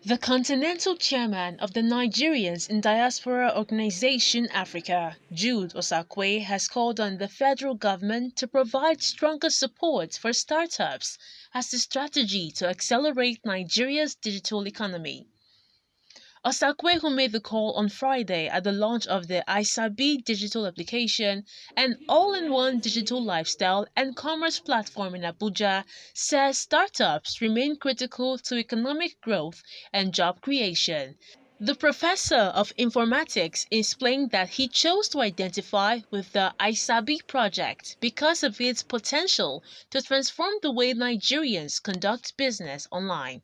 The Continental Chairman of the Nigerians in Diaspora Organization Africa, Jude Osakwe, has called on the federal government to provide stronger support for startups as a strategy to accelerate Nigeria's digital economy. Osakwe, who made the call on Friday at the launch of the Isabi digital application, an all-in-one digital lifestyle and commerce platform in Abuja, says startups remain critical to economic growth and job creation. The professor of informatics explained that he chose to identify with the Isabi project because of its potential to transform the way Nigerians conduct business online.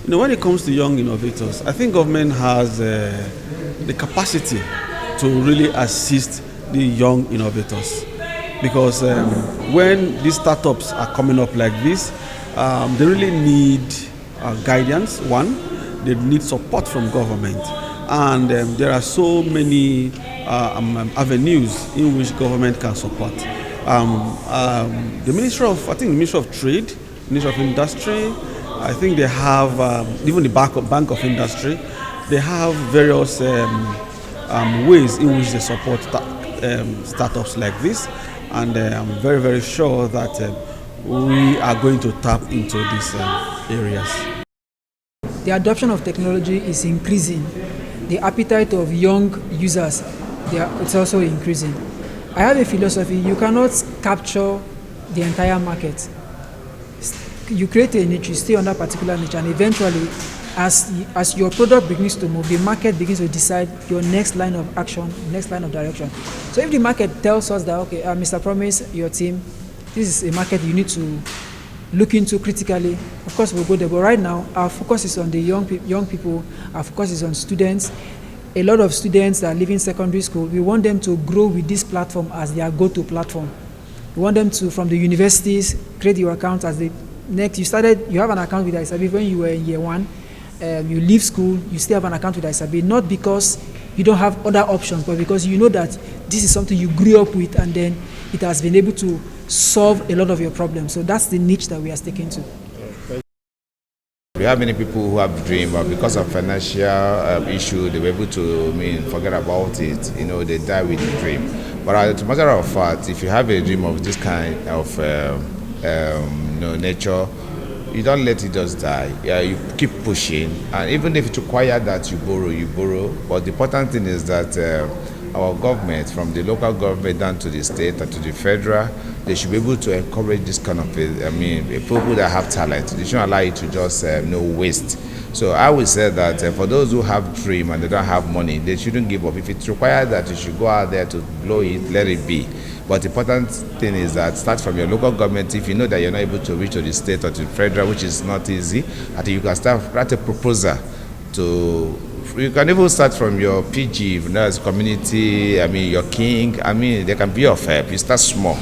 When it comes to young innovators, I think government has the capacity to really assist the young innovators because when these startups are coming up like this, they really need guidance. One, they need support from government, and there are so many avenues in which government can support. I think the Ministry of Trade, Ministry of Industry, I think they have even the Bank of Industry. They have various ways in which they support startups like this, and I'm very very sure that we are going to tap into these areas. The adoption of technology is increasing. The appetite of young users, it's also increasing. I have a philosophy: you cannot capture the entire market. You create a niche, you stay on that particular niche, and eventually, as your product begins to move, the market begins to decide your next line of action, next line of direction. So if the market tells us that, okay, Mr. Promise, your team, this is a market you need to look into critically, of course we'll go there. But right now, our focus is on the young people, our focus is on students. A lot of students that are leaving secondary school, we want them to grow with this platform as their go-to platform. We want them to, from the universities, create your account as the next. You have an account with Isabi when you were in year one. You leave school, you still have an account with Isabi, not because you don't have other options, but because you know that this is something you grew up with, and then it has been able to solve a lot of your problems. So that's the niche that we are sticking to. We have many people who have dreams, but because of financial issue, they were able to forget about it. They die with the dream. But as a matter of fact, if you have a dream of this kind of nature, you don't let it just die. You keep pushing, and even if it requires that you borrow. But the important thing is that our government, from the local government down to the state and to the federal, they should be able to encourage this kind of people that have talent. They shouldn't allow it to just waste. So I would say that for those who have dream and they don't have money, they shouldn't give up. If it's required that you should go out there to blow it, let it be. But the important thing is that start from your local government. If you know that you're not able to reach to the state or to the federal, which is not easy, I think you can write a proposal to. You can even start from your PG, as community. Your king. They can be of help. You start small.